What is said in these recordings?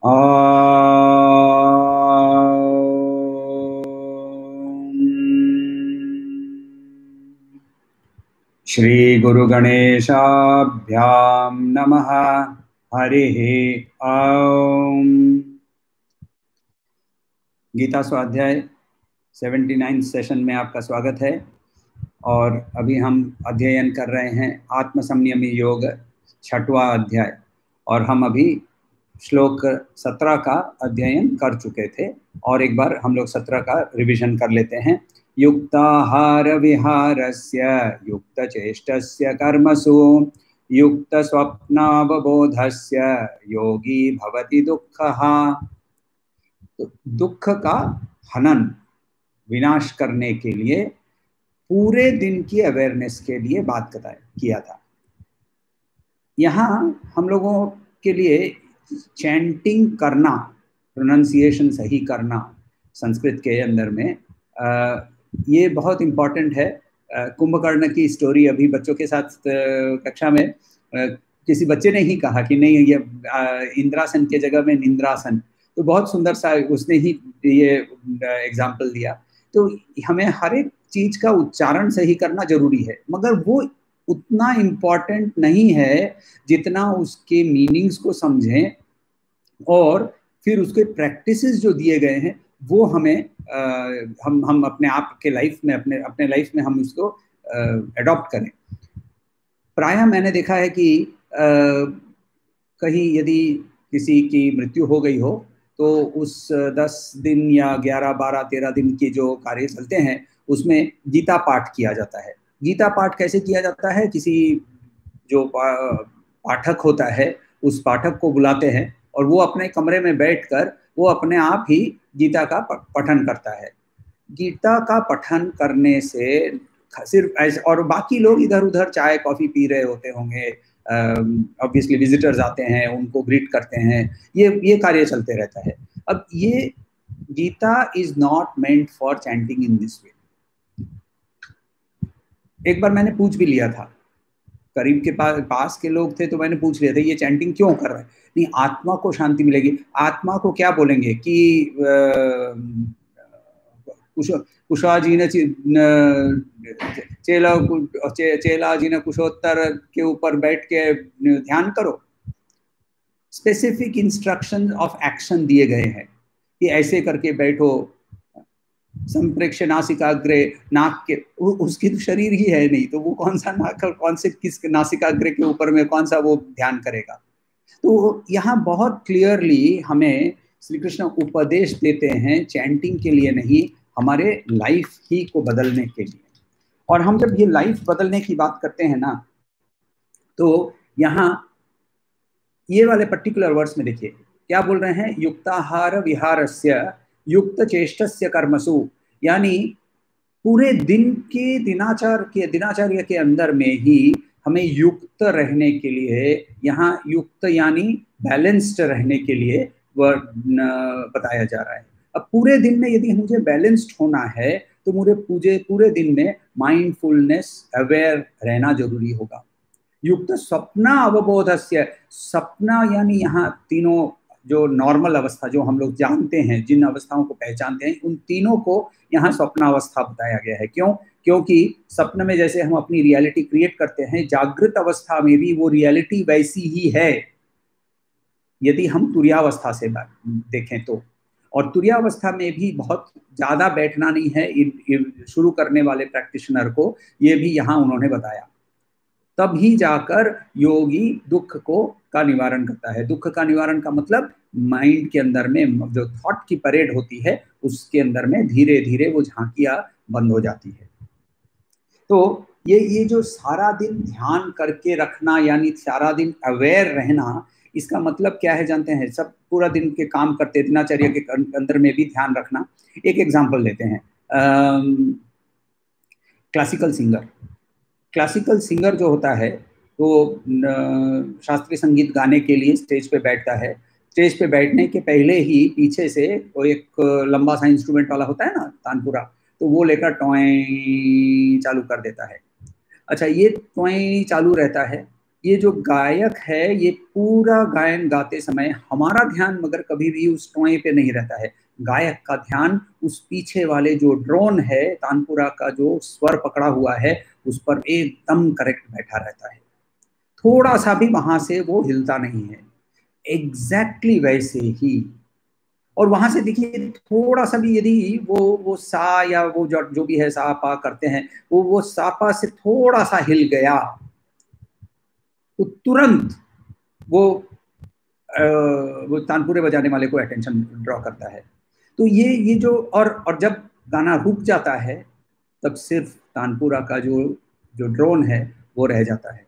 श्री गुरु गणेशाभ्याम नमः। हरिः ओम। गीता स्वाध्याय 79 सेशन में आपका स्वागत है। और अभी हम अध्ययन कर रहे हैं आत्मसंयमी योग 6वां अध्याय, और हम अभी श्लोक 17 का अध्ययन कर चुके थे, और एक बार हम लोग 17 का रिवीजन कर लेते हैं। युक्ताहार विहारस्य युक्तचेष्टस्य कर्मसु युक्तस्वप्नावबोधस्य योगी भवति दुःखः। तो दुख का हनन, विनाश करने के लिए पूरे दिन की अवेयरनेस के लिए बात किया था। यहाँ हम लोगों के लिए चैंटिंग करना, प्रोनाउंसिएशन सही करना संस्कृत के अंदर में ये बहुत इम्पॉर्टेंट है। कुंभकर्ण की स्टोरी अभी बच्चों के साथ कक्षा में किसी बच्चे ने ही कहा कि नहीं, ये इंद्रासन के जगह में निंद्रासन, तो बहुत सुंदर सा उसने ही ये एग्जाम्पल दिया। तो हमें हर एक चीज का उच्चारण सही करना जरूरी है, मगर वो उतना इम्पॉर्टेंट नहीं है जितना उसके मीनिंग्स को समझें और फिर उसके प्रैक्टिसेस जो दिए गए हैं वो हमें हम अपने आप के लाइफ में अपने लाइफ में हम उसको अडॉप्ट करें। प्रायः मैंने देखा है कि कहीं यदि किसी की मृत्यु हो गई हो तो उस 10 दिन या 11, 12, 13 दिन के जो कार्य चलते हैं उसमें गीता पाठ किया जाता है। गीता पाठ कैसे किया जाता है? किसी जो पाठक होता है उस पाठक को बुलाते हैं और वो अपने कमरे में बैठकर वो अपने आप ही गीता का पठन करता है। गीता का पठन करने से सिर्फ ऐसे, और बाकी लोग इधर उधर चाय कॉफी पी रहे होते होंगे, ऑब्वियसली विजिटर्स आते हैं, उनको ग्रीट करते हैं, ये कार्य चलते रहता है। अब ये Gita is not meant for chanting in this way. एक बार मैंने पूछ भी लिया था, करीब के पास के लोग थे, तो मैंने पूछ लिया था ये चैंटिंग क्यों कर रहे हैं? नहीं, आत्मा को शांति मिलेगी। आत्मा को क्या बोलेंगे कि कुशा जी ने चेला जी ने कुशोत्तर के ऊपर बैठ के ध्यान करो। स्पेसिफिक इंस्ट्रक्शन ऑफ एक्शन दिए गए हैं कि ऐसे करके बैठो, संप्रेक्ष नासिकाग्रे, नाक के, उसकी तो शरीर ही है नहीं, तो वो कौन सा नाक, कौन से किस नासिकाग्रे के ऊपर में कौन सा वो ध्यान करेगा। तो यहाँ बहुत क्लियरली हमें श्री कृष्ण उपदेश देते हैं चैंटिंग के लिए नहीं, हमारे लाइफ ही को बदलने के लिए। और हम जब ये लाइफ बदलने की बात करते हैं ना, तो यहाँ ये वाले पर्टिकुलर वर्ड्स में देखिए क्या बोल रहे हैं। युक्ताहार विहारस्य युक्त चेष्टस्य कर्मसु, यानी पूरे दिन के दिनाचर्य के अंदर में ही हमें युक्त रहने के लिए, यहाँ युक्त यानी बैलेंस्ड रहने के लिए बताया जा रहा है। अब पूरे दिन में यदि मुझे बैलेंस्ड होना है तो मुझे पूरे दिन में माइंडफुलनेस, अवेयर रहना जरूरी होगा। युक्त स्वप्न अवबोधस्य, सपना यानी यहाँ तीनों जो नॉर्मल अवस्था जो हम लोग जानते हैं, जिन अवस्थाओं को पहचानते हैं, उन तीनों को यहाँ स्वप्नावस्था बताया गया है। क्यों? क्योंकि सपने में जैसे हम अपनी रियलिटी क्रिएट करते हैं, जागृत अवस्था में भी वो रियलिटी वैसी ही है यदि हम तुर्यावस्था से देखें तो। और तुर्यावस्था में भी बहुत ज़्यादा बैठना नहीं है शुरू करने वाले प्रैक्टिशनर को, ये भी यहाँ उन्होंने बताया। तब ही जाकर योगी दुख का निवारण करता है। दुख का निवारण का मतलब माइंड के अंदर में जो थॉट की परेड होती है उसके अंदर में धीरे धीरे वो झांकियां बंद हो जाती है। तो ये जो सारा दिन ध्यान करके रखना, यानी सारा दिन अवेयर रहना, इसका मतलब क्या है जानते हैं? सब पूरा दिन के काम करते दिनचर्या के अंदर में भी ध्यान रखना। एक एग्जाम्पल लेते हैं, क्लासिकल सिंगर जो होता है तो शास्त्रीय संगीत गाने के लिए स्टेज पे बैठता है। स्टेज पे बैठने के पहले ही पीछे से वो एक लंबा सा इंस्ट्रूमेंट वाला होता है ना, तानपुरा, तो वो लेकर टॉय चालू कर देता है। अच्छा, ये टॉय चालू रहता है ये जो गायक है ये पूरा गायन गाते समय हमारा ध्यान मगर कभी भी उस टोए पे नहीं रहता है। गायक का ध्यान उस पीछे वाले जो ड्रोन है, तानपुरा का जो स्वर पकड़ा हुआ है, उस पर एकदम करेक्ट बैठा रहता है। थोड़ा सा भी वहां से वो हिलता नहीं है। एग्जैक्टली वैसे ही, और वहां से देखिए थोड़ा सा भी यदि वो सा या वो जो भी है सा पा करते हैं, वो सापा से थोड़ा सा हिल गया तो तुरंत वो तानपुरे बजाने वाले को अटेंशन ड्रॉ करता है। तो ये जो और जब गाना रुक जाता है तब सिर्फ तानपुरा का जो ड्रोन है वो रह जाता है।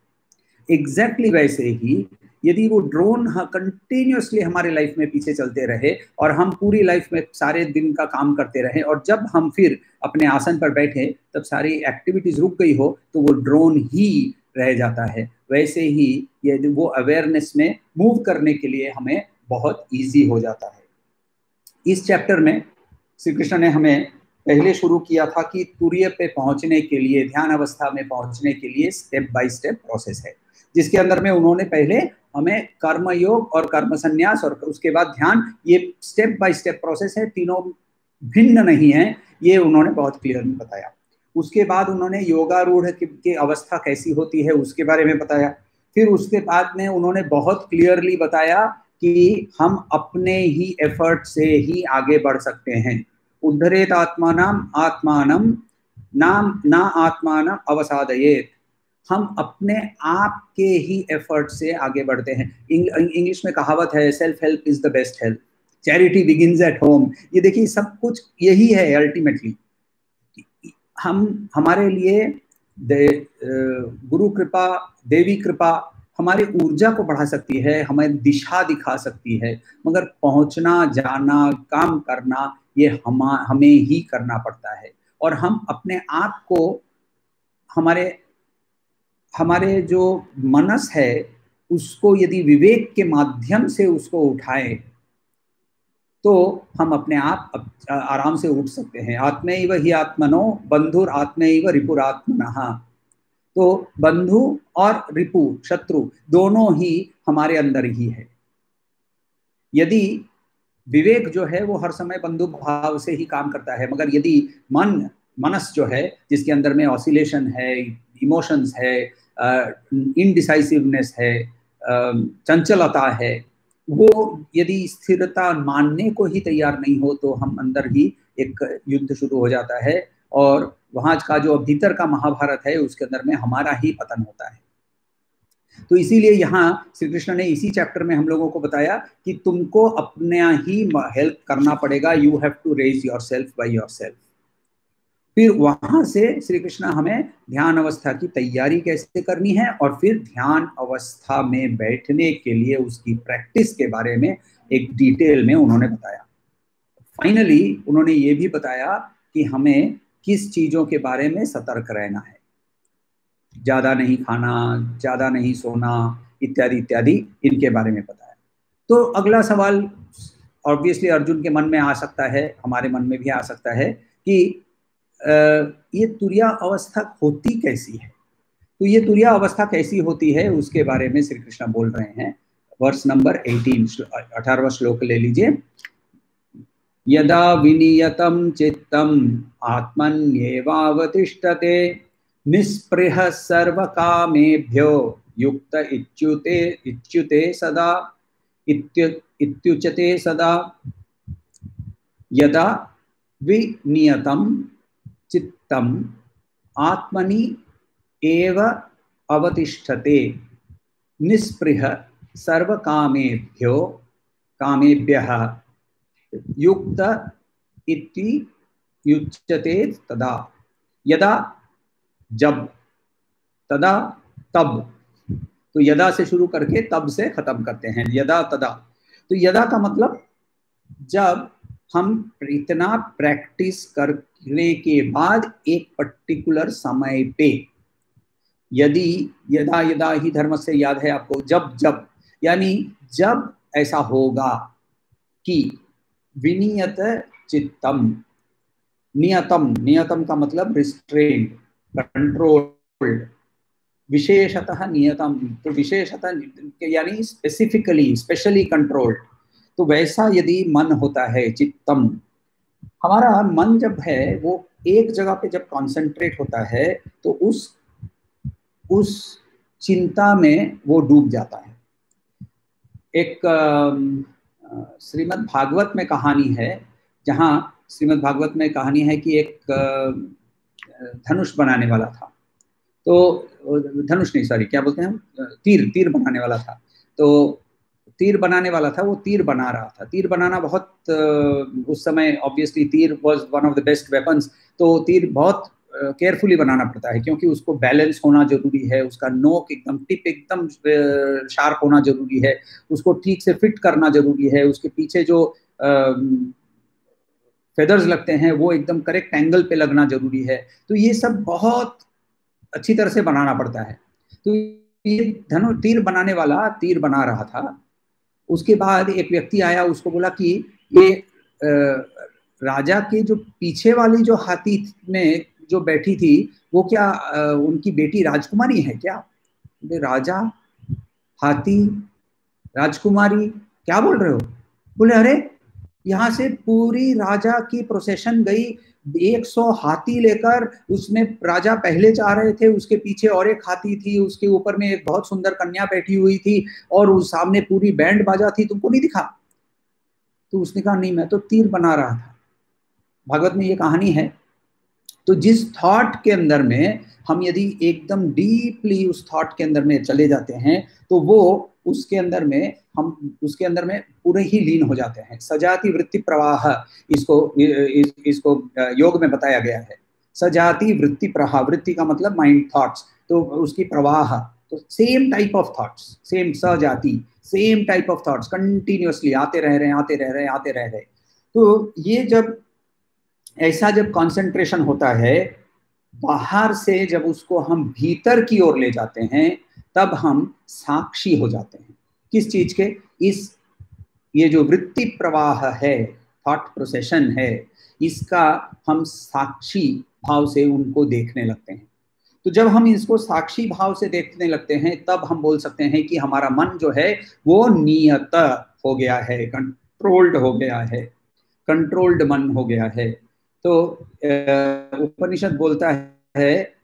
एग्जैक्टली वैसे ही यदि वो ड्रोन कंटिन्यूसली हमारे लाइफ में पीछे चलते रहे और हम पूरी लाइफ में सारे दिन का काम करते रहे और जब हम फिर अपने आसन पर बैठे तब सारी एक्टिविटीज रुक गई हो तो वो ड्रोन ही रह जाता है। वैसे ही ये वो अवेयरनेस में मूव करने के लिए हमें बहुत इजी हो जाता है। इस चैप्टर में श्री कृष्ण ने हमें पहले शुरू किया था कि तुर्य पे पहुंचने के लिए, ध्यान अवस्था में पहुंचने के लिए स्टेप बाय स्टेप प्रोसेस है, जिसके अंदर में उन्होंने पहले हमें कर्म योग और कर्म संन्यास और उसके बाद ध्यान, ये स्टेप बाय स्टेप प्रोसेस है, तीनों भिन्न नहीं है, ये उन्होंने बहुत क्लियरली बताया। उसके बाद उन्होंने योगारूढ़ की अवस्था कैसी होती है उसके बारे में बताया। फिर उसके बाद में उन्होंने बहुत क्लियरली बताया कि हम अपने ही एफर्ट से ही आगे बढ़ सकते हैं। उद्धरेत आत्मानम ना आत्मानम अवसादयेत। हम अपने आप के ही एफर्ट से आगे बढ़ते हैं। इंग्लिश में कहावत है, self help is the best help, charity begins at home. ये देखिए सब कुछ यही है अल्टीमेटली। हम हमारे लिए गुरु कृपा, देवी कृपा हमारी ऊर्जा को बढ़ा सकती है, हमें दिशा दिखा सकती है, मगर पहुंचना, जाना, काम करना ये हमें ही करना पड़ता है। और हम अपने आप को, हमारे जो मनस है उसको यदि विवेक के माध्यम से उसको उठाएं तो हम अपने आप आराम से उठ सकते हैं। आत्मैव हि आत्मनो बंधुर आत्मैव रिपुरात्मनः। तो बंधु और रिपु, शत्रु, दोनों ही हमारे अंदर ही है। यदि विवेक जो है वो हर समय बंधु भाव से ही काम करता है, मगर यदि मनस जो है जिसके अंदर में ऑसिलेशन है, इमोशंस है, इनडिसाइसिवनेस है, चंचलता है, वो यदि स्थिरता मानने को ही तैयार नहीं हो तो हम अंदर ही एक युद्ध शुरू हो जाता है और वहां का जो भीतर का महाभारत है उसके अंदर में हमारा ही पतन होता है। तो इसीलिए यहाँ श्री कृष्ण ने इसी चैप्टर में हम लोगों को बताया कि तुमको अपने ही हेल्प करना पड़ेगा, you have to raise yourself by yourself. फिर वहां से श्री कृष्ण हमें ध्यान अवस्था की तैयारी कैसे करनी है और फिर ध्यान अवस्था में बैठने के लिए उसकी प्रैक्टिस के बारे में एक डिटेल में उन्होंने बताया। फाइनली उन्होंने ये भी बताया कि हमें किस चीजों के बारे में सतर्क रहना है, ज्यादा नहीं खाना, ज्यादा नहीं सोना, इत्यादि इत्यादि, इनके बारे में बताया। तो अगला सवाल ऑब्वियसली अर्जुन के मन में आ सकता है, हमारे मन में भी आ सकता है कि ये तुर्या अवस्था होती कैसी है। तो ये तुर्या अवस्था कैसी होती है उसके बारे में श्री कृष्ण बोल रहे हैं। वर्स नंबर 18वां श्लोक ले लीजिए। यदा विनियतं चित्तम आत्मन्येवावतिष्ठते निस्पृह सर्वकामेभ्यो युक्त इच्युते सदा इत्युच्यते सदा। यदा विनियतं चित्तम आत्मनि एव अवतिष्ठते निस्पृह कामेभ्यः युक्त इति युच्यते तदा। यदा जब, तदा तब, तो यदा से शुरू करके तब से खत्म करते हैं, यदा तदा। तो यदा का मतलब जब हम इतना प्रैक्टिस करने के बाद एक पर्टिकुलर समय पे, यदि यदा यदा ही धर्म से याद है आपको, जब जब, यानी जब ऐसा होगा कि विनियत चित्तम, नियतम, नियतम का मतलब रिस्ट्रेन्ड, कंट्रोल्ड, विशेषतः नियतम, तो विशेषतः यानी स्पेसिफिकली, स्पेशली कंट्रोल्ड। तो वैसा यदि मन होता है, चित्तम, हमारा मन जब है वो एक जगह पे जब कॉन्सेंट्रेट होता है तो उस चिंता में वो डूब जाता है। एक श्रीमद् भागवत में कहानी है, जहाँ श्रीमद् भागवत में कहानी है कि एक धनुष बनाने वाला था, तो धनुष नहीं, सॉरी, क्या बोलते हैं हम, तीर बनाने वाला था। तो तीर बनाने वाला था, वो तीर बना रहा था। तीर बनाना बहुत उस समय ऑब्वियसली तीर was one of the best weapons. तो तीर बहुत केयरफुली बनाना पड़ता है, क्योंकि उसको बैलेंस होना जरूरी है, उसका नोक एकदम, टिप एकदम शार्प होना जरूरी है, उसको ठीक से फिट करना जरूरी है, उसके पीछे जो फेदर्स लगते हैं वो एकदम करेक्ट एंगल पे लगना जरूरी है। तो ये सब बहुत अच्छी तरह से बनाना पड़ता है। तो ये तीर बनाने वाला तीर बना रहा था। उसके बाद एक व्यक्ति आया, उसको बोला कि ये राजा के जो पीछे वाली जो हाथी में जो बैठी थी वो क्या उनकी बेटी राजकुमारी है क्या? राजा, हाथी, राजकुमारी, क्या बोल रहे हो? बोले अरे यहाँ से पूरी राजा की प्रोसेशन गई, 100 हाथी लेकर, उसमें राजा पहले जा रहे थे, उसके पीछे और एक हाथी थी, उसके ऊपर में एक बहुत सुंदर कन्या बैठी हुई थी, और उस सामने पूरी बैंड बाजा थी, तुमको नहीं दिखा? तो उसने कहा नहीं, मैं तो तीर बना रहा था। भागवत में ये कहानी है। तो जिस थॉट के अंदर में हम यदि एकदम डीपली उस थॉट के अंदर में चले जाते हैं तो वो उसके अंदर में हम उसके अंदर में पूरे ही लीन हो जाते हैं। सजाति वृत्ति प्रवाह, इसको योग में बताया गया है। सजाति वृत्ति प्रवाह, वृत्ति का मतलब माइंड थॉट्स, तो उसकी प्रवाह, तो same type of thoughts, same सजाति, same type of thoughts continuously आते रह रहे हैं, आते रह रहे हैं, आते रह रहे। तो ये जब ऐसा जब कंसंट्रेशन होता है, बाहर से जब उसको हम भीतर की ओर ले जाते हैं तब हम साक्षी हो जाते हैं। किस चीज के? ये जो वृत्ति प्रवाह है, थॉट प्रोसेशन है, इसका हम साक्षी भाव से उनको देखने लगते हैं। तो जब हम इसको साक्षी भाव से देखने लगते हैं तब हम बोल सकते हैं कि हमारा मन जो है वो नियत हो गया है, कंट्रोल्ड हो गया है, कंट्रोल्ड मन हो गया है। तो उपनिषद बोलता है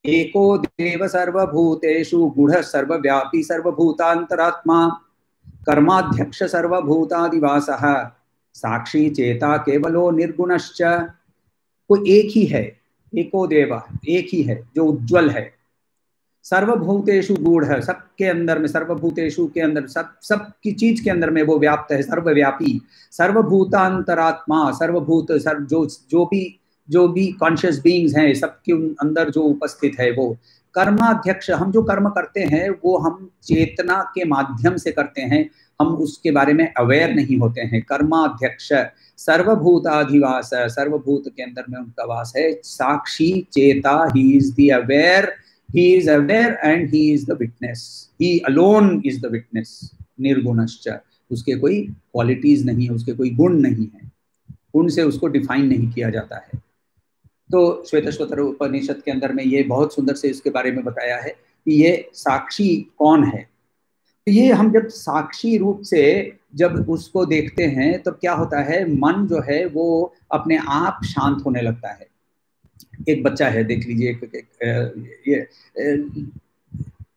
एको देव सर्वभूतेषु गूढ़ सर्वव्यापी सर्वभूतांतरात्मा कर्माध्यक्ष सर्वभूतादिवासः साक्षी चेता केवलो निर्गुणश्च। कोई एक ही है, एको देव, एक ही है जो उज्ज्वल है, सर्वभूतेषु गूढ़ है, सबके अंदर में, सर्वभूतेषु के अंदर, सब की चीज के अंदर में वो व्याप्त है, सर्वव्यापी, सर्वभूतांतरात्मा, सर्वभूत जो भी कॉन्शियस बीइंग्स हैं सबके अंदर जो उपस्थित है वो। कर्माध्यक्ष, हम जो कर्म करते हैं वो हम चेतना के माध्यम से करते हैं, हम उसके बारे में अवेयर नहीं होते हैं। कर्माध्यक्ष सर्वभूताधिवास, सर्वभूत के अंदर में उनका वास है। साक्षी चेता, he is the aware, he is aware and he is the witness, he alone is the witness, निर्गुणश्च, उसके कोई क्वालिटीज नहीं है, उसके कोई गुण नहीं है, गुण से उसको डिफाइन नहीं किया जाता है। तो श्वेतश्वतर उपनिषद के अंदर में ये बहुत सुंदर से इसके बारे में बताया है कि ये साक्षी कौन है। तो ये हम जब साक्षी रूप से जब उसको देखते हैं तब क्या होता है, मन जो है वो अपने आप शांत होने लगता है। एक बच्चा है, देख लीजिए, ये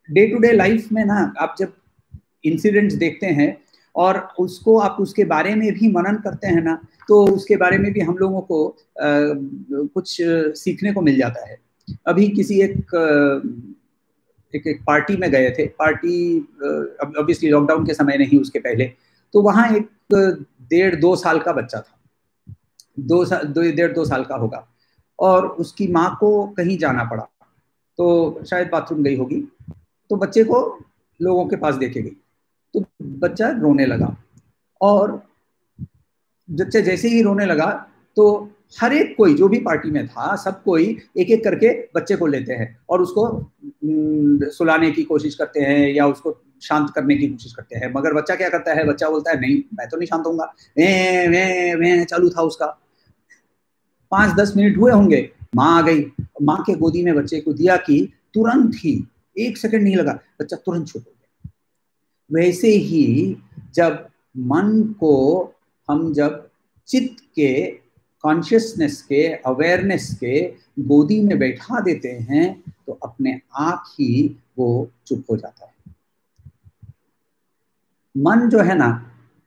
डे टू डे लाइफ में ना आप जब इंसिडेंट्स देखते हैं और उसको आप उसके बारे में भी मनन करते हैं ना, तो उसके बारे में भी हम लोगों को कुछ सीखने को मिल जाता है। अभी किसी एक पार्टी में गए थे, पार्टी ऑब्वियसली लॉकडाउन के समय नहीं, उसके पहले, तो वहाँ एक 1.5-2 साल का बच्चा था, 1.5-2 साल का होगा, और उसकी माँ को कहीं जाना पड़ा, तो शायद बाथरूम गई होगी, तो बच्चे को लोगों के पास देखे गई, तो बच्चा रोने लगा, और बच्चे जैसे ही रोने लगा तो हर एक कोई जो भी पार्टी में था, सब कोई एक एक करके बच्चे को लेते हैं और उसको सुलाने की कोशिश करते हैं या उसको शांत करने की कोशिश करते हैं। मगर बच्चा क्या करता है, बच्चा बोलता है नहीं, मैं तो नहीं शांत होऊंगा, मैं चालू था उसका। 5-10 मिनट हुए होंगे, माँ आ गई, माँ के गोदी में बच्चे को दिया कि तुरंत ही 1 सेकंड नहीं लगा, बच्चा तुरंत चुप हो गया। वैसे ही जब मन को हम जब चित्त के, कॉन्शियसनेस के, अवेयरनेस के गोदी में बैठा देते हैं तो अपने आप ही वो चुप हो जाता है। मन जो है ना,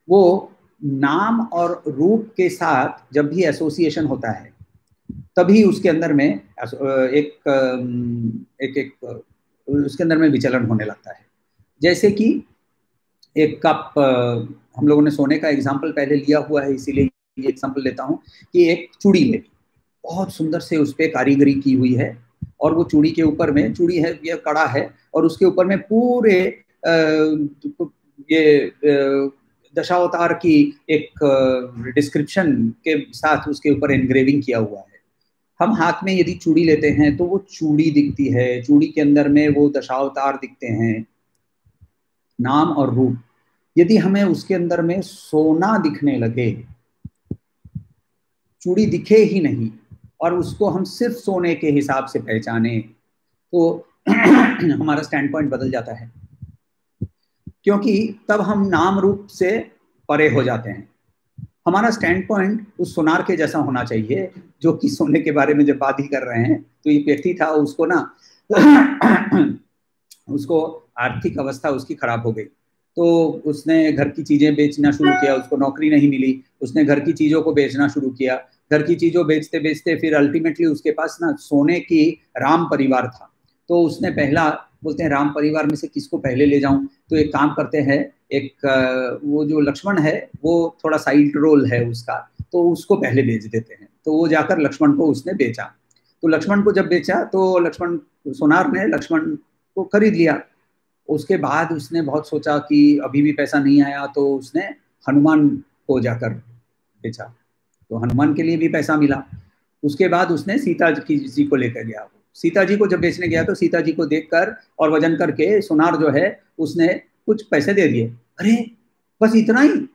वो नाम और रूप के साथ जब भी एसोसिएशन होता है तभी उसके अंदर में एक उसके अंदर में विचलन होने लगता है। जैसे कि एक कप, हम लोगों ने सोने का एग्जाम्पल पहले लिया हुआ है, इसीलिए ये एग्जाम्पल लेता हूँ कि एक चूड़ी ले, बहुत सुंदर से उस पर कारीगरी की हुई है, और वो चूड़ी के ऊपर में, चूड़ी है ये कड़ा है, और उसके ऊपर में पूरे ये दशावतार की एक डिस्क्रिप्शन के साथ उसके ऊपर एनग्रेविंग किया हुआ है। हम हाथ में यदि चूड़ी लेते हैं तो वो चूड़ी दिखती है, चूड़ी के अंदर में वो दशावतार दिखते हैं, नाम और रूप। यदि हमें उसके अंदर में सोना दिखने लगे, चूड़ी दिखे ही नहीं, और उसको हम सिर्फ सोने के हिसाब से पहचाने, तो हमारा स्टैंड पॉइंट बदल जाता है, क्योंकि तब हम नाम रूप से परे हो जाते हैं। हमारा स्टैंड पॉइंट उस सोनार के जैसा होना चाहिए, जो कि सोने के बारे में जब बात ही कर रहे हैं, तो ये व्यक्ति था, उसको ना उसको आर्थिक अवस्था उसकी खराब हो गई, तो उसने घर की चीजें बेचना शुरू किया, उसको नौकरी नहीं मिली, उसने घर की चीजों को बेचना शुरू किया। घर की चीजों बेचते बेचते फिर अल्टीमेटली उसके पास ना सोने की राम परिवार था, तो उसने पहला, बोलते हैं राम परिवार में से किसको पहले ले जाऊं, तो एक काम करते हैं, एक वो जो लक्ष्मण है वो थोड़ा साइड रोल है उसका, तो उसको पहले बेच देते हैं। तो वो जाकर लक्ष्मण को उसने बेचा, तो लक्ष्मण को जब बेचा तो लक्ष्मण, सोनार ने लक्ष्मण को खरीद लिया। उसके बाद उसने बहुत सोचा कि अभी भी पैसा नहीं आया, तो उसने हनुमान को जाकर बेचा, तो हनुमान के लिए भी पैसा मिला। उसके बाद उसने सीता जी को लेकर गया, सीता जी को जब बेचने गया तो सीता जी को देखकर और वजन करके सोनार जो है उसने कुछ पैसे दे दिए। अरे बस इतना ही,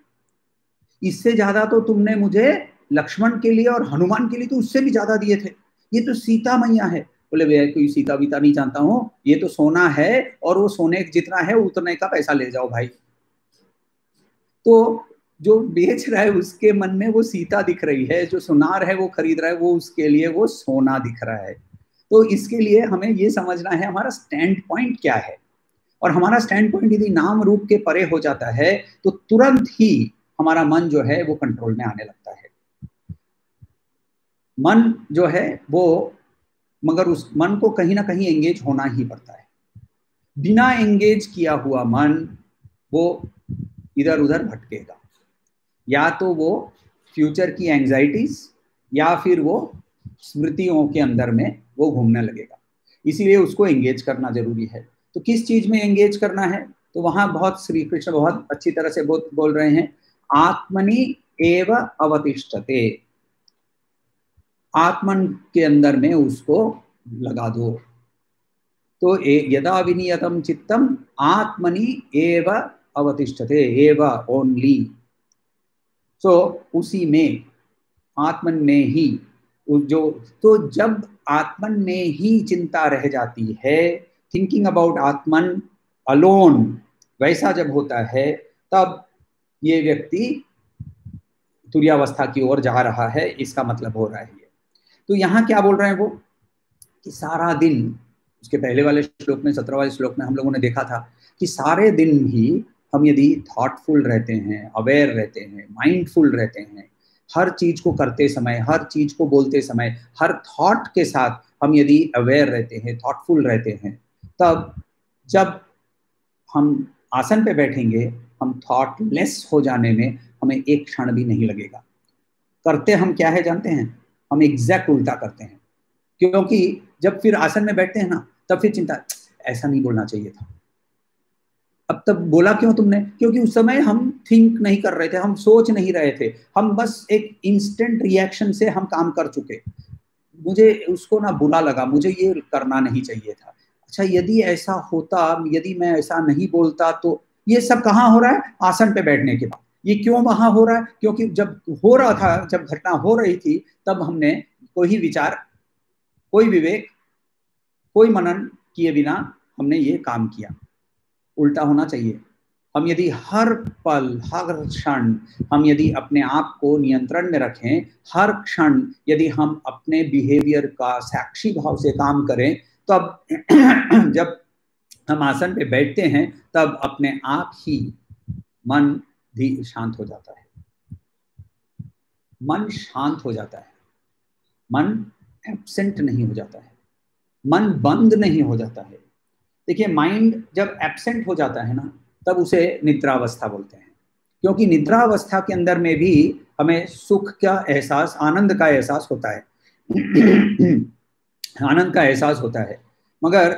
इससे ज्यादा तो तुमने मुझे लक्ष्मण के लिए और हनुमान के लिए तो उससे भी ज्यादा दिए थे, ये तो सीता मैया है। बोले भैया कोई सीता बीता नहीं जानता हूँ, ये तो सोना है, और वो सोने जितना है उतने का पैसा ले जाओ भाई। तो जो बेच रहा है उसके मन में वो सीता दिख रही है, जो सोनार है वो खरीद रहा है वो उसके लिए वो सोना दिख रहा है। तो इसके लिए हमें ये समझना है हमारा स्टैंड पॉइंट क्या है, और हमारा स्टैंड पॉइंट यदि नाम रूप के परे हो जाता है तो तुरंत ही हमारा मन जो है वो कंट्रोल में आने लगता है। मन जो है वो, मगर उस मन को कहीं ना कहीं एंगेज होना ही पड़ता है। बिना एंगेज किया हुआ मन वो इधर उधर भटकेगा, या तो वो फ्यूचर की एंजाइटीज, या फिर वो स्मृतियों के अंदर में वो घूमने लगेगा। इसीलिए उसको एंगेज करना जरूरी है। तो किस चीज में एंगेज करना है, तो वहां बहुत श्री कृष्ण बहुत अच्छी तरह से बोल रहे हैं, आत्मनि एव अवतिष्ठते, आत्मन के अंदर में उसको लगा दो। तो यदा विनियतम चित्तम आत्मनि एव अवतिष्ठते, एव ओनली, सो उसी में, आत्मन में ही, जो, तो जब आत्मन में ही चिंता रह जाती है, थिंकिंग अबाउट आत्मन अलोन, वैसा जब होता है तब ये व्यक्ति तुर्यावस्था की ओर जा रहा है, इसका मतलब हो रहा है ये। तो यहाँ क्या बोल रहे हैं वो, कि सारा दिन, उसके पहले वाले श्लोक में, 17वां श्लोक में हम लोगों ने देखा था कि सारे दिन ही हम यदि थॉटफुल रहते हैं, अवेयर रहते हैं, माइंडफुल रहते हैं, हर चीज को करते समय, हर चीज को बोलते समय, हर थॉट के साथ हम यदि अवेयर रहते हैं, थॉटफुल रहते हैं, तब जब हम आसन पे बैठेंगे हम थॉटलेस हो जाने में हमें एक क्षण भी नहीं लगेगा। करते हम क्या है जानते हैं, हम एग्जैक्ट उल्टा करते हैं, क्योंकि जब फिर आसन में बैठते हैं ना तब फिर चिंता, ऐसा नहीं बोलना चाहिए था, अब तब बोला क्यों तुमने, क्योंकि उस समय हम थिंक नहीं कर रहे थे, हम सोच नहीं रहे थे, हम बस एक इंस्टेंट रिएक्शन से हम काम कर चुके, मुझे उसको ना बुरा लगा, मुझे ये करना नहीं चाहिए था। अच्छा यदि ऐसा होता, यदि मैं ऐसा नहीं बोलता, तो ये सब कहाँ हो रहा है, आसन पे बैठने के बाद। ये क्यों वहां हो रहा है, क्योंकि जब हो रहा था, जब घटना हो रही थी, तब हमने कोई विचार, कोई विवेक, कोई मनन किए बिना हमने ये काम किया। उल्टा होना चाहिए। हम यदि हर पल हर क्षण हम यदि अपने आप को नियंत्रण में रखें, हर क्षण यदि हम अपने बिहेवियर का साक्षी भाव से काम करें, तब जब हम आसन पे बैठते हैं तब अपने आप ही मन भी शांत हो जाता है। मन शांत हो जाता है, मन एब्सेंट नहीं हो जाता है, मन बंद नहीं हो जाता है। देखिए, माइंड जब एब्सेंट हो जाता है ना, तब उसे निद्रावस्था बोलते हैं, क्योंकि निद्रावस्था के अंदर में भी हमें सुख का एहसास, आनंद का एहसास होता है आनंद का एहसास होता है, मगर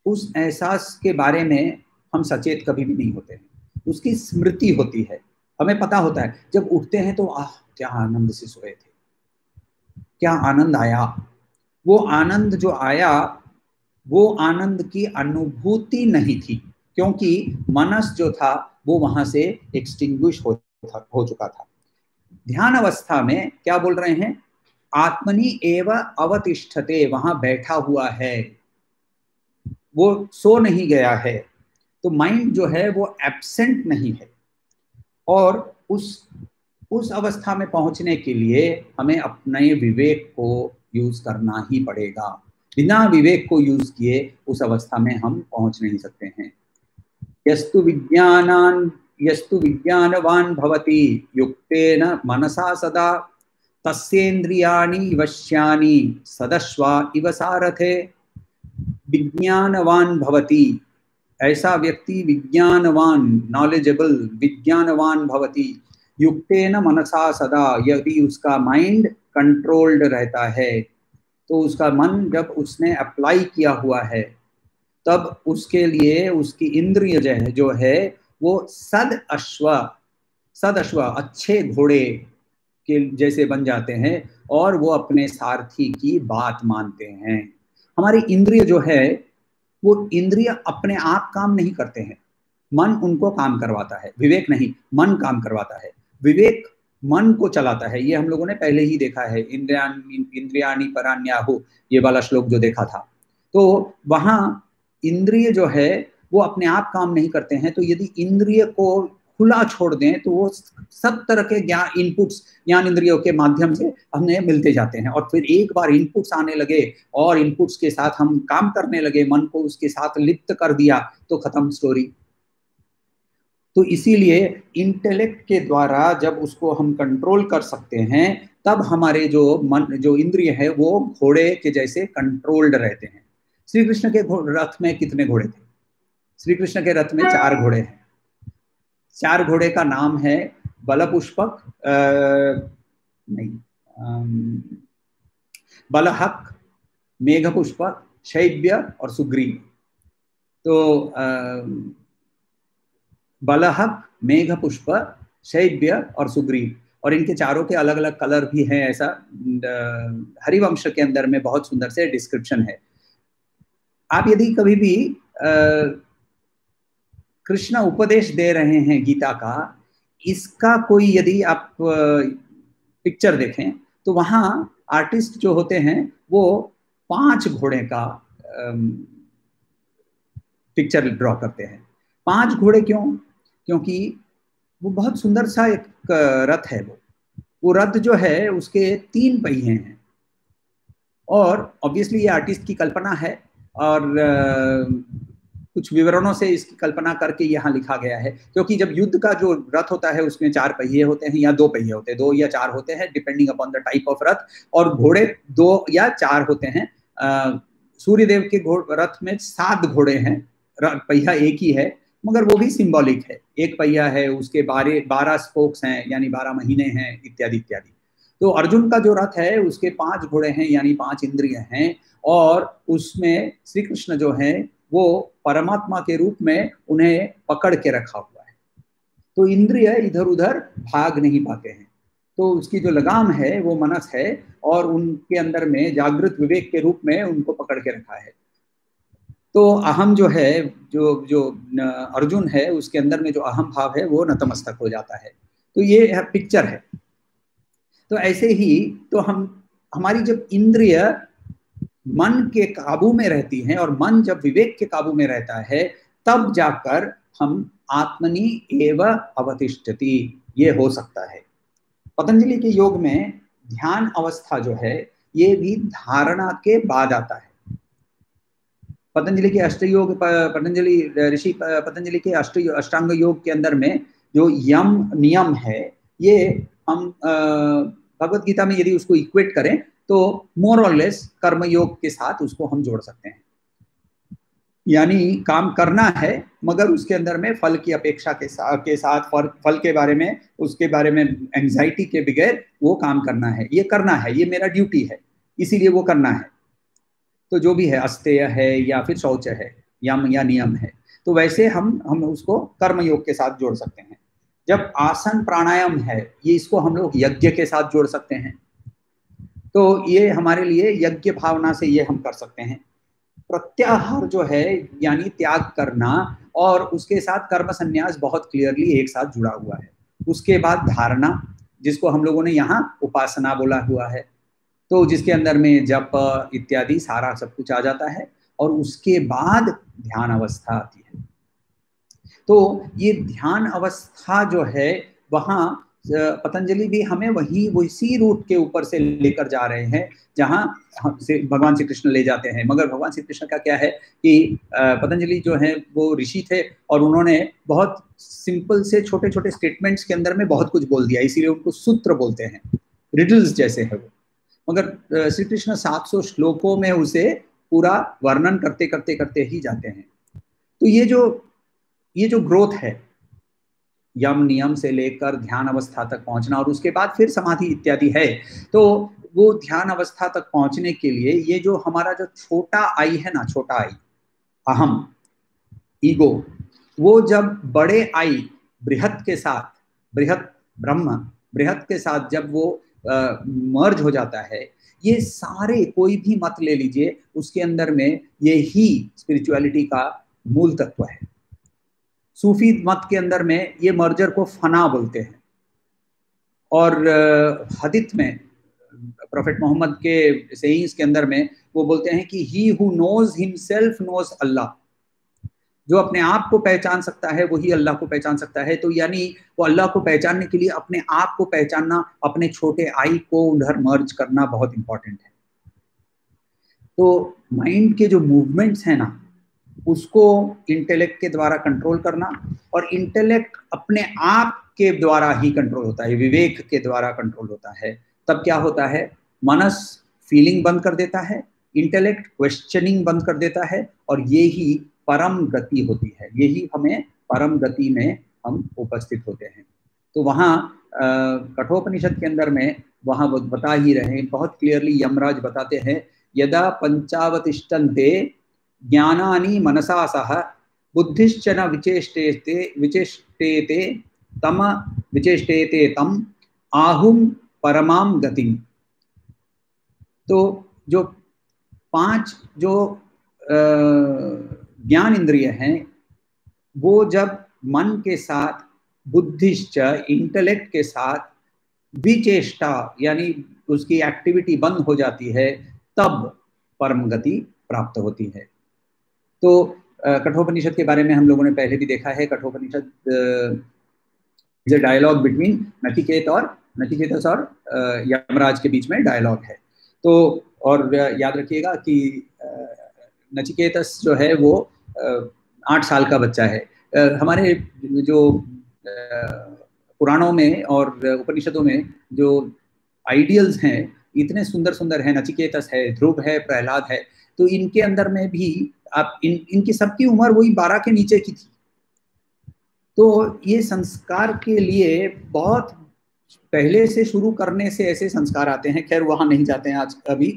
उस एहसास के बारे में हम सचेत कभी भी नहीं होते हैं। उसकी स्मृति होती है, हमें पता होता है जब उठते हैं तो क्या आनंद से सोए थे, क्या आनंद आया। वो आनंद जो आया, वो आनंद की अनुभूति नहीं थी, क्योंकि मनस जो था वो वहां से एक्सटिंग्विश हो चुका था। ध्यान अवस्था में क्या बोल रहे हैं? आत्मनि एव अवतिष्ठते, वहां बैठा हुआ है, वो सो नहीं गया है। तो माइंड जो है वो एब्सेंट नहीं है, और उस अवस्था में पहुंचने के लिए हमें अपने विवेक को यूज करना ही पड़ेगा। बिना विवेक को यूज किए उस अवस्था में हम पहुंच नहीं सकते हैं। यस्तु विज्ञानवान भवति युक्तेन मनसा सदा तस्येन्द्रियाणि वश्यानि सदश्वा इव सारथे। विज्ञानवान भवति, ऐसा व्यक्ति विज्ञानवान, नॉलेजेबल, विज्ञानवान भवति युक्तेन मनसा सदा, यदि उसका माइंड कंट्रोल्ड रहता है, तो उसका मन जब उसने अप्लाई किया हुआ है, तब उसके लिए उसकी इंद्रिय जो है वो सद अश्व अच्छे घोड़े के जैसे बन जाते हैं, और वो अपने सारथी की बात मानते हैं। हमारी इंद्रिय जो है वो इंद्रिय अपने आप काम नहीं करते हैं, मन उनको काम करवाता है। विवेक नहीं, मन काम करवाता है। विवेक मन को चलाता है। ये हम लोगों ने पहले ही देखा है, इंद्रियाणि पराण्याहु, ये वाला श्लोक जो देखा था। तो वहां इंद्रिय जो है वो अपने आप काम नहीं करते हैं। तो यदि इंद्रिय को खुला छोड़ दें तो वो सब तरह के ज्ञान इंद्रियों के माध्यम से हमें मिलते जाते हैं, और फिर एक बार इनपुट्स आने लगे और इनपुट्स के साथ हम काम करने लगे, मन को उसके साथ लिप्त कर दिया, तो खत्म स्टोरी। तो इसीलिए इंटेलेक्ट के द्वारा जब उसको हम कंट्रोल कर सकते हैं, तब हमारे जो इंद्रिय है वो घोड़े के जैसे कंट्रोल्ड रहते हैं। श्री कृष्ण के रथ में कितने घोड़े थे? श्री कृष्ण के रथ में 4 घोड़े हैं। 4 घोड़े का नाम है बलपुष्पक, बलहक, मेघपुष्पक, शैब्य और सुग्रीव। तो बलहक, मेघपुष्प, शैब्य और सुग्रीव, और इनके चारों के अलग अलग कलर भी हैं। ऐसा हरिवंश के अंदर में बहुत सुंदर से डिस्क्रिप्शन है। आप यदि कभी भी कृष्ण उपदेश दे रहे हैं गीता का, इसका कोई यदि आप पिक्चर देखें तो वहां आर्टिस्ट जो होते हैं वो 5 घोड़े का पिक्चर ड्रॉ करते हैं। 5 घोड़े क्यों? क्योंकि वो बहुत सुंदर सा एक रथ है। वो रथ जो है उसके 3 पहिए हैं, और ऑब्वियसली ये आर्टिस्ट की कल्पना है, और कुछ विवरणों से इसकी कल्पना करके यहाँ लिखा गया है। क्योंकि जब युद्ध का जो रथ होता है उसमें 4 पहिए होते हैं या 2 पहिए होते हैं, 2 या 4 होते हैं depending upon the type of रथ, और घोड़े 2 या 4 होते हैं। सूर्यदेव के रथ में 7 घोड़े हैं, पहिया एक ही है, मगर वो भी सिंबॉलिक है। एक पहिया है, उसके 12 स्पोक्स हैं, यानी 12 महीने हैं, इत्यादि इत्यादि। तो अर्जुन का जो रथ है उसके 5 घोड़े हैं, यानी 5 इंद्रिय हैं, और उसमें श्री कृष्ण जो है वो परमात्मा के रूप में उन्हें पकड़ के रखा हुआ है। तो इंद्रिय इधर उधर भाग नहीं पाते हैं। तो उसकी जो लगाम है वो मनस है, और उनके अंदर में जागृत विवेक के रूप में उनको पकड़ के रखा है। तो अहम जो है, जो अर्जुन है, उसके अंदर में जो अहम भाव है वो नतमस्तक हो जाता है। तो ये पिक्चर है। तो ऐसे ही तो हमारी जब इंद्रिय मन के काबू में रहती हैं, और मन जब विवेक के काबू में रहता है तब जाकर हम आत्मनि एव अवतिष्ठति, ये हो सकता है। पतंजलि के योग में ध्यान अवस्था जो है ये भी धारणा के बाद आता है। पतंजलि के अष्टयोग, पतंजलि ऋषि पतंजलि के अष्टांग योग के अंदर में जो यम नियम है, ये हम भगवत गीता में यदि उसको इक्वेट करें तो मोर और लेस कर्म योग के साथ उसको हम जोड़ सकते हैं। यानी काम करना है मगर उसके अंदर में फल की अपेक्षा के साथ फल के बारे में, उसके बारे में एंजाइटी के बगैर वो काम करना है, ये करना है, ये मेरा ड्यूटी है, इसीलिए वो करना है। तो जो भी है, अस्तेय है या फिर शौच है, यम या नियम है, तो वैसे हम उसको कर्म योग के साथ जोड़ सकते हैं। जब आसन प्राणायाम है, ये इसको हम लोग यज्ञ के साथ जोड़ सकते हैं। तो ये हमारे लिए यज्ञ भावना से ये हम कर सकते हैं। प्रत्याहार जो है यानी त्याग करना, और उसके साथ कर्म संन्यास बहुत क्लियरली एक साथ जुड़ा हुआ है। उसके बाद धारणा, जिसको हम लोगों ने यहाँ उपासना बोला हुआ है, तो जिसके अंदर में जप इत्यादि सारा सब कुछ आ जाता है, और उसके बाद ध्यान अवस्था आती है। तो ये ध्यान अवस्था जो है, वहाँ पतंजलि भी हमें वही रूट के ऊपर से लेकर जा रहे हैं जहाँ से भगवान श्री कृष्ण ले जाते हैं। मगर भगवान श्री कृष्ण का क्या है कि पतंजलि जो है वो ऋषि थे, और उन्होंने बहुत सिंपल से छोटे छोटे स्टेटमेंट्स के अंदर में बहुत कुछ बोल दिया, इसीलिए उनको सूत्र बोलते हैं, रिडल्स जैसे है वो। मगर श्री कृष्ण 700 श्लोकों में उसे पूरा वर्णन करते करते करते ही जाते हैं। तो ये जो ग्रोथ है, यम नियम से लेकर ध्यान अवस्था तक पहुंचना, और उसके बाद फिर समाधि इत्यादि है, तो वो ध्यान अवस्था तक पहुंचने के लिए ये जो हमारा जो छोटा आई है ना, छोटा आई, अहम, ईगो, वो जब बड़े आई बृहत के साथ, बृहत ब्रह्म, बृहत के साथ जब वो मर्ज हो जाता है, ये सारे कोई भी मत ले लीजिए, उसके अंदर में ये ही स्पिरिचुअलिटी का मूल तत्व है। सूफी मत के अंदर में ये मर्जर को फना बोलते हैं, और हदीथ में प्रोफेट मोहम्मद के सेइंग्स के अंदर में वो बोलते हैं कि he who knows himself knows Allah, जो अपने आप को पहचान सकता है वही अल्लाह को पहचान सकता है। तो यानी वो अल्लाह को पहचानने के लिए अपने आप को पहचानना, अपने छोटे आई को उधर मर्ज करना बहुत इंपॉर्टेंट है। तो माइंड के जो मूवमेंट्स हैं ना, उसको इंटेलेक्ट के द्वारा कंट्रोल करना, और इंटेलेक्ट अपने आप के द्वारा ही कंट्रोल होता है, विवेक के द्वारा कंट्रोल होता है। तब क्या होता है, मनस फीलिंग बंद कर देता है, इंटेलेक्ट क्वेश्चनिंग बंद कर देता है, और ये ही परम गति होती है, यही हमें परम गति में हम उपस्थित होते हैं। तो वहाँ कठोपनिषद के अंदर में वहाँ वो बता ही रहे हैं बहुत क्लियरली, यमराज बताते हैं, यदा पंचावतिष्ठन्ते ज्ञानानि मनसा सह बुद्धिश्च न विचेष्टेते तम आहुम परमाम गतिम। तो जो 5 जो ज्ञान इंद्रिय हैं, वो जब मन के साथ, बुद्धिश्च इंटेलेक्ट के साथ, विचेष्टा यानी उसकी एक्टिविटी बंद हो जाती है, तब परम गति प्राप्त होती है। तो कठोपनिषद के बारे में हम लोगों ने पहले भी देखा है। Kathopanishad is a dialogue between Nachiketas और यमराज के बीच में डायलॉग है। तो और याद रखिएगा कि नचिकेतस जो है वो 8 साल का बच्चा है। हमारे जो पुराणों में और उपनिषदों में जो आइडियल्स हैं इतने सुंदर सुंदर हैं, नचिकेतस है, ध्रुव है, प्रहलाद है, तो इनके अंदर में भी आप इनकी सबकी उम्र वही 12 के नीचे की थी। तो ये संस्कार के लिए बहुत पहले से शुरू करने से ऐसे संस्कार आते हैं, खैर वहां नहीं जाते हैं आज अभी।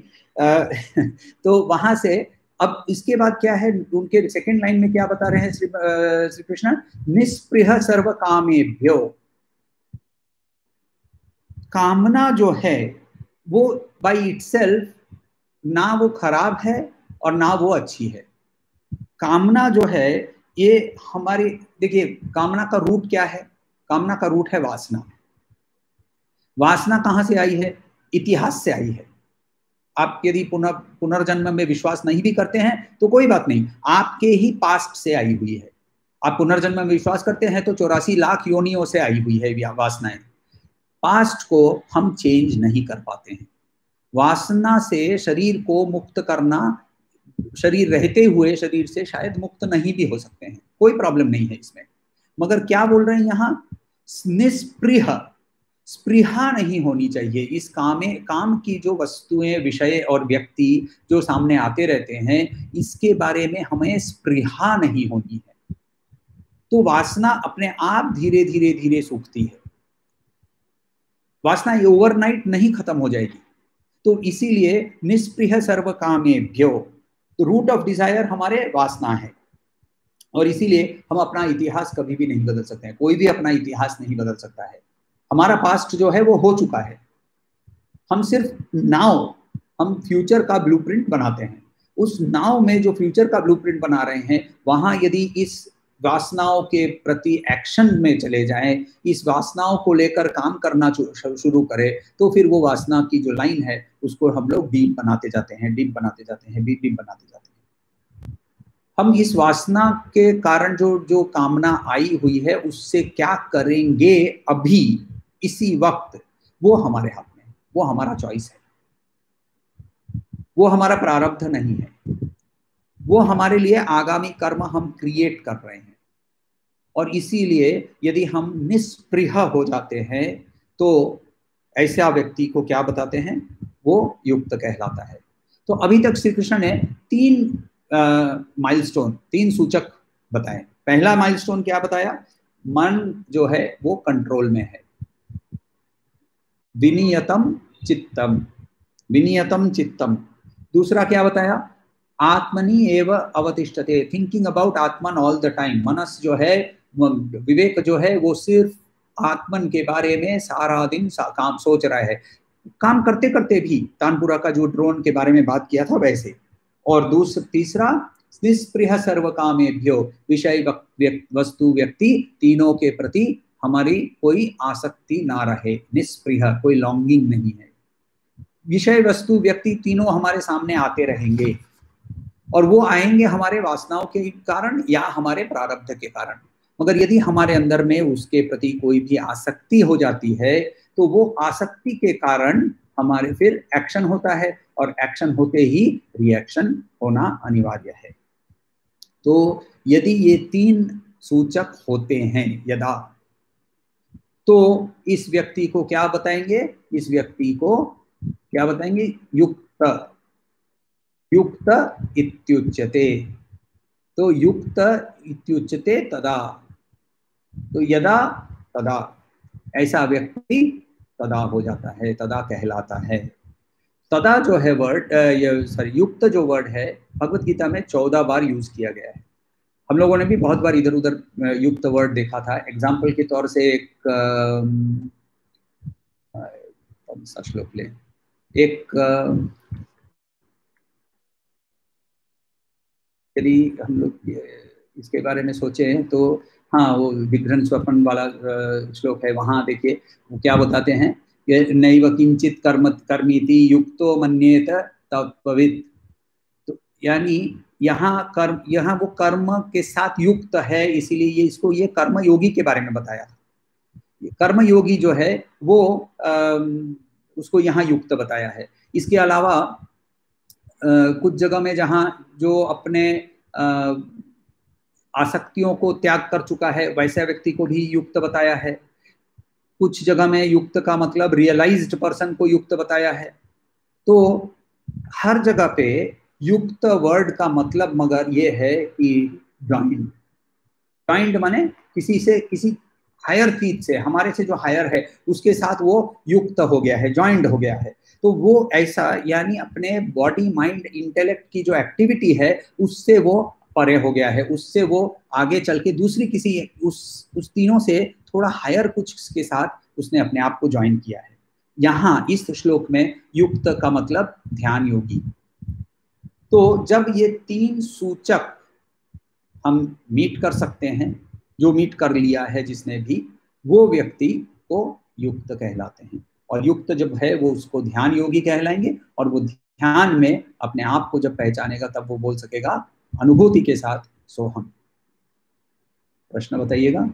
तो वहां से अब इसके बाद क्या है, उनके सेकंड लाइन में क्या बता रहे हैं श्री कृष्ण, निस्पृह सर्व कामेभ्यो। कामना जो है वो बाय इटसेल्फ ना वो खराब है और ना वो अच्छी है। कामना जो है ये हमारी, देखिए कामना का रूट क्या है, कामना का रूट है वासना। वासना कहाँ से आई है, इतिहास से आई है। आप यदि पुनर्जन्म में विश्वास नहीं भी करते हैं तो कोई बात नहीं, आपके ही पास्ट से आई हुई है। आप पुनर्जन्म में विश्वास करते हैं तो 84 लाख योनियों से आई हुई है वासनाएं। पास्ट को हम चेंज नहीं कर पाते हैं। वासना से शरीर को मुक्त करना, शरीर रहते हुए शरीर से शायद मुक्त नहीं भी हो सकते हैं, कोई प्रॉब्लम नहीं है इसमें। मगर क्या बोल रहे हैं यहाँ, निस्पृह, स्पृहा नहीं होनी चाहिए इस काम की जो वस्तुएं, विषय और व्यक्ति जो सामने आते रहते हैं, इसके बारे में हमें स्पृहा नहीं होनी है। तो वासना अपने आप धीरे धीरे धीरे सूखती है। वासना ओवरनाइट नहीं खत्म हो जाएगी। तो इसीलिए निस्पृह सर्व कामेभ्यो, तो रूट ऑफ डिजायर हमारे वासना है, और इसीलिए हम अपना इतिहास कभी भी नहीं बदल सकते हैं। कोई भी अपना इतिहास नहीं बदल सकता है। हमारा पास्ट जो है वो हो चुका है। हम सिर्फ नाउ, हम फ्यूचर का ब्लूप्रिंट बनाते हैं। उस नाउ में जो फ्यूचर का ब्लूप्रिंट बना रहे हैं, वहां यदि इस वासनाओं के प्रति एक्शन में चले जाएं, इस वासनाओं को लेकर काम करना शुरू करें, तो फिर वो वासना की जो लाइन है उसको हम लोग डीप बनाते जाते हैं, डीप बनाते जाते हैं, डीप डीप बनाते जाते हैं। हम इस वासना के कारण जो कामना आई हुई है उससे क्या करेंगे अभी इसी वक्त, वो हमारे हाथ में है, वो हमारा चॉइस है, वो हमारा प्रारब्ध नहीं है। वो हमारे लिए आगामी कर्म हम क्रिएट कर रहे हैं। और इसीलिए यदि हम निस्पृह हो जाते हैं तो ऐसा व्यक्ति को क्या बताते हैं, वो युक्त कहलाता है। तो अभी तक श्री कृष्ण ने 3 माइलस्टोन, 3 सूचक बताए। पहला माइलस्टोन क्या बताया, मन जो है वो कंट्रोल में है, विनियतम चित्तम, विनियतम चित्तम। दूसरा क्या बताया, आत्मनि एव अवतिष्ठते, thinking about Atman all the time. मनस जो है, विवेक जो है वो सिर्फ आत्मन के बारे में सारा दिन काम सोच रहा है, काम करते करते भी, तानपुरा का जो ड्रोन के बारे में बात किया था वैसे। और तीसरा, निस्पृह सर्व कामेभ्यो, विषय वस्तु व्यक्ति तीनों के प्रति हमारी कोई आसक्ति ना रहे, निस्पृह, कोई लॉन्गिंग नहीं है। विषय वस्तु व्यक्ति तीनों हमारे सामने आते रहेंगे, और वो आएंगे हमारे वासनाओं के कारण या हमारे प्रारब्ध के कारण। मगर यदि हमारे अंदर में उसके प्रति कोई भी आसक्ति हो जाती है तो वो आसक्ति के कारण हमारे फिर एक्शन होता है, और एक्शन होते ही रिएक्शन होना अनिवार्य है। तो यदि ये 3 सूचक होते हैं यदा, तो इस व्यक्ति को क्या बताएंगे, इस व्यक्ति को क्या बताएंगे, युक्त, युक्त इत्युच्यते। तो युक्त इत्युच्यते तदा, तो यदा तदा, ऐसा व्यक्ति तदा हो जाता है, तदा कहलाता है। तदा जो है वर्ड, सॉरी, युक्त जो वर्ड है भगवत गीता में 14 बार यूज किया गया है। हम लोगों ने भी बहुत बार इधर उधर युक्त वर्ड देखा था। एग्जाम्पल के तौर से एक श्लोक ले, एक यदि हम लोग इसके बारे में सोचें तो हाँ, वो विघ्न स्वपन वाला श्लोक है, वहाँ देखिए वो क्या बताते हैं, नैव किंचित कर्म कर्मीति युक्तो मन्येत तत्त्ववित्। तो यानी यहाँ कर्म, यहाँ वो कर्म के साथ युक्त है, इसीलिए ये इसको ये कर्म योगी के बारे में बताया था। कर्म योगी जो है वो उसको यहाँ युक्त बताया है। इसके अलावा कुछ जगह में जहाँ जो अपने आसक्तियों को त्याग कर चुका है वैसा व्यक्ति को भी युक्त बताया है। कुछ जगह में युक्त का मतलब रियलाइज्ड पर्सन को युक्त बताया है। तो हर जगह पे युक्त वर्ड का मतलब मगर ये है कि जॉइंट, जॉइंट माने किसी से, किसी हायर चीज से, हमारे से जो हायर है उसके साथ वो युक्त हो गया है, जॉइंट हो गया है। तो वो ऐसा, यानी अपने बॉडी माइंड इंटेलेक्ट की जो एक्टिविटी है उससे वो परे हो गया है, उससे वो आगे चल के दूसरी किसी उस तीनों से थोड़ा हायर कुछ के साथ उसने अपने आप को ज्वाइन किया है। यहाँ इस श्लोक में युक्त का मतलब ध्यान योगी। तो जब ये 3 सूचक हम मीट कर सकते हैं, जो मीट कर लिया है जिसने भी, वो व्यक्ति को युक्त कहलाते हैं। और युक्त जब है वो उसको ध्यान योगी कहलाएंगे, और वो ध्यान ध्यान में अपने आप को जब पहचानेगा तब वो बोल सकेगा अनुभूति के साथ सोहम। प्रश्न बताइएगा।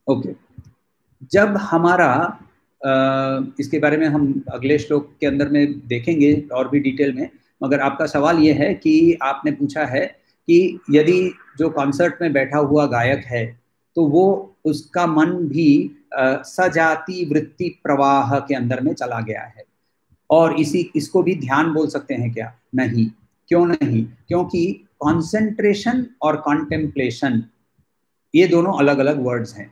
ओके, जब हमारा इसके बारे में हम अगले श्लोक के अंदर में देखेंगे और भी डिटेल में, मगर आपका सवाल ये है कि आपने पूछा है कि यदि जो कॉन्सर्ट में बैठा हुआ गायक है तो वो उसका मन भी सजाति वृत्ति प्रवाह के अंदर में चला गया है, और इसको भी ध्यान बोल सकते हैं क्या? नहीं। क्यों नहीं? क्योंकि कॉन्सेंट्रेशन और कॉन्टेम्पलेशन ये दोनों अलग अलग वर्ड्स हैं।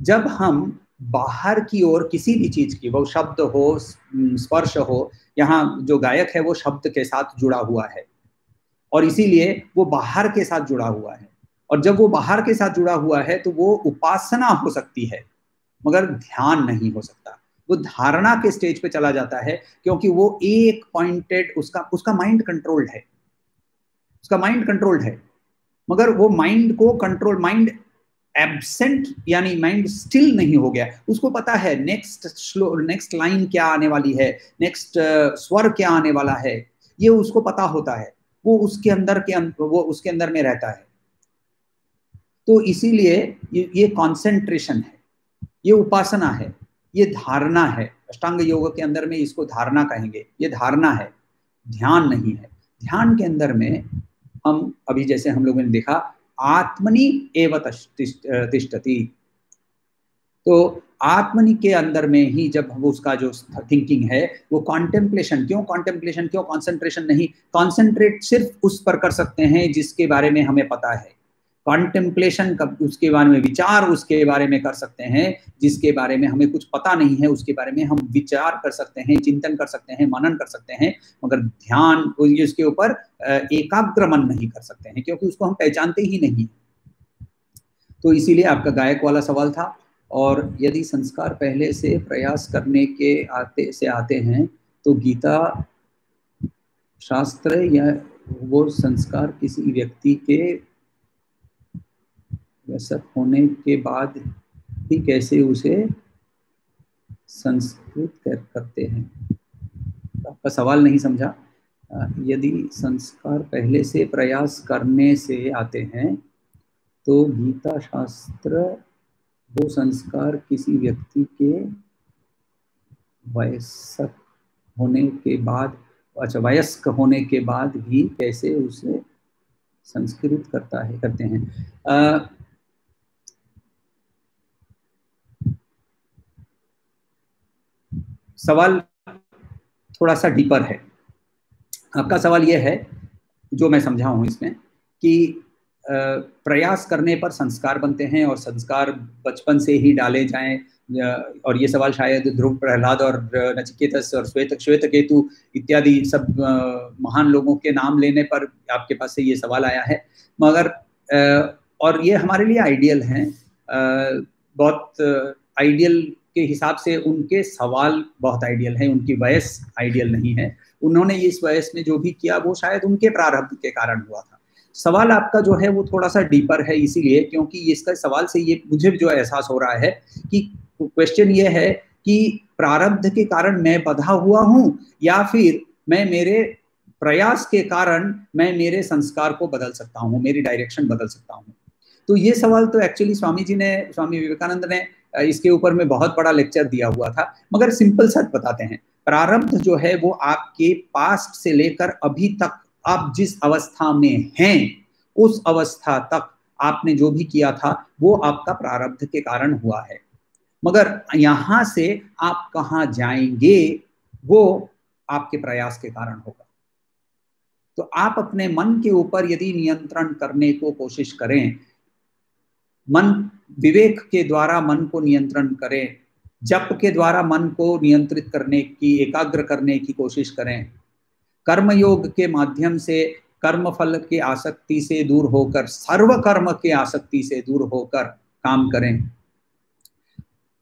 जब हम बाहर की ओर किसी भी चीज की, वो शब्द हो, स्पर्श हो, यहाँ जो गायक है वो शब्द के साथ जुड़ा हुआ है और इसीलिए वो बाहर के साथ जुड़ा हुआ है, और जब वो बाहर के साथ जुड़ा हुआ है तो वो उपासना हो सकती है मगर ध्यान नहीं हो सकता। वो धारणा के स्टेज पे चला जाता है क्योंकि वो एक पॉइंटेड, उसका माइंड कंट्रोल्ड है, उसका माइंड कंट्रोल्ड है, मगर वो माइंड को कंट्रोल, माइंड एब्सेंट यानी माइंड स्टिल नहीं हो गया। उसको पता है नेक्स्ट लाइन क्या आने वाली है, नेक्स्ट स्वर क्या आने वाला है, ये उसको पता होता है, वो उसके अंदर में रहता है। तो इसीलिए ये कॉन्सेंट्रेशन है, ये उपासना है, ये धारणा है। अष्टांग योग के अंदर में इसको धारणा कहेंगे, ये धारणा है, ध्यान नहीं है। ध्यान के अंदर में हम अभी जैसे हम लोगों ने देखा आत्मनि एव तिष्ठति, तो आत्मनि के अंदर में ही जब वो उसका जो थिंकिंग है वो कॉन्टेम्पलेशन, क्यों कॉन्टेम्पलेशन, क्यों कॉन्सेंट्रेशन नहीं? कॉन्सेंट्रेट सिर्फ उस पर कर सकते हैं जिसके बारे में हमें पता है, कॉन्टेम्पलेशन उसके बारे में, विचार उसके बारे में कर सकते हैं जिसके बारे में हमें कुछ पता नहीं है, उसके बारे में हम विचार कर सकते हैं, चिंतन कर सकते हैं, मनन कर सकते हैं, मगर ध्यान उसके ऊपर एकाग्र मन नहीं कर सकते हैं क्योंकि उसको हम पहचानते ही नहीं। तो इसीलिए आपका गायक वाला सवाल था। और यदि संस्कार पहले से प्रयास करने के आते हैं तो गीता शास्त्र या वो संस्कार किसी व्यक्ति के वयस्क होने के बाद ही कैसे उसे संस्कृत करते हैं? आपका सवाल नहीं समझा। यदि संस्कार पहले से प्रयास करने से आते हैं तो गीता शास्त्र वो संस्कार किसी व्यक्ति के वयस्क होने के बाद, अच्छा वयस्क होने के बाद भी कैसे उसे संस्कृत करते हैं। सवाल थोड़ा सा डीपर है। आपका सवाल यह है, जो मैं समझा हूं इसमें, कि प्रयास करने पर संस्कार बनते हैं और संस्कार बचपन से ही डाले जाएं, और ये सवाल शायद ध्रुव, प्रहलाद और नचिकेतस और श्वेतकेतु इत्यादि सब महान लोगों के नाम लेने पर आपके पास से ये सवाल आया है। मगर और ये हमारे लिए आइडियल हैं, बहुत आइडियल के हिसाब से उनके सवाल बहुत आइडियल हैं, उनकी वयस आइडियल नहीं है। उन्होंने इस वयस में जो भी किया वो शायद उनके प्रारब्ध के कारण हुआ था। सवाल आपका जो है वो थोड़ा सा डीपर है, इसीलिए क्योंकि इसका सवाल से ये मुझे जो एहसास हो रहा है कि क्वेश्चन ये है कि प्रारब्ध के कारण मैं बंधा हुआ हूं या फिर मैं मेरे प्रयास के कारण मैं मेरे संस्कार को बदल सकता हूं, मेरी डायरेक्शन बदल सकता हूं। तो ये सवाल तो एक्चुअली स्वामी विवेकानंद ने इसके ऊपर में बहुत बड़ा लेक्चर दिया हुआ था, मगर सिंपल सच बताते हैं, प्रारब्ध जो है वो आपके पास्ट से लेकर अभी तक आप जिस अवस्था में हैं उस अवस्था तक आपने जो भी किया था वो आपका प्रारब्ध के कारण हुआ है, मगर यहां से आप कहां जाएंगे वो आपके प्रयास के कारण होगा। तो आप अपने मन के ऊपर यदि नियंत्रण करने को कोशिश करें, मन विवेक के द्वारा मन को नियंत्रण करें, जप के द्वारा मन को नियंत्रित करने की, एकाग्र करने की कोशिश करें, कर्मयोग के माध्यम से कर्म फल की आसक्ति से दूर होकर सर्व कर्म की आसक्ति से दूर होकर काम करें,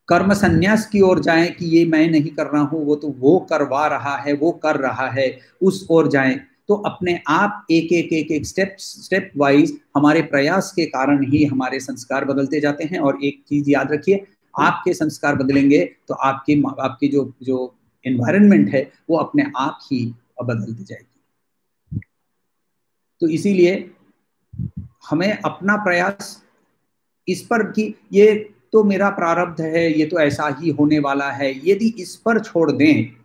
कर्म संन्यास की ओर जाएं कि ये मैं नहीं कर रहा हूं, वो तो वो करवा रहा है, वो कर रहा है, उस ओर जाएं। तो अपने आप एक स्टेप वाइज हमारे प्रयास के कारण ही हमारे संस्कार बदलते जाते हैं। और एक चीज याद रखिए, आपके संस्कार बदलेंगे तो आपकी जो जो एनवायरनमेंट है वो अपने आप ही बदलती जाएगी। तो इसीलिए हमें अपना प्रयास इस पर कि ये तो मेरा प्रारब्ध है, ये तो ऐसा ही होने वाला है, यदि इस पर छोड़ दें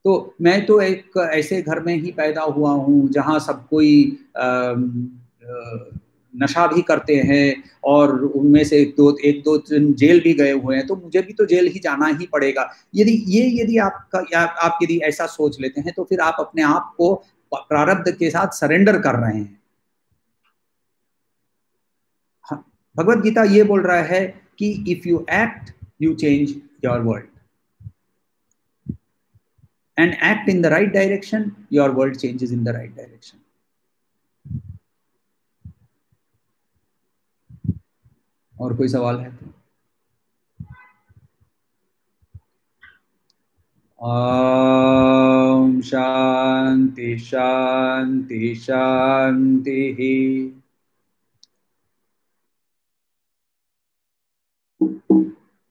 तो मैं तो एक ऐसे घर में ही पैदा हुआ हूँ जहाँ सब कोई नशा भी करते हैं और उनमें से एक दो जेल भी गए हुए हैं, तो मुझे भी तो जेल ही जाना ही पड़ेगा। यदि आप यदि ऐसा सोच लेते हैं तो फिर आप अपने आप को प्रारब्ध के साथ सरेंडर कर रहे हैं। हाँ, भगवत गीता ये बोल रहा है कि if you act you change your world, and act in the right direction, your world changes in the right direction. और कोई सवाल है तो? ओम शांति शांति शांति।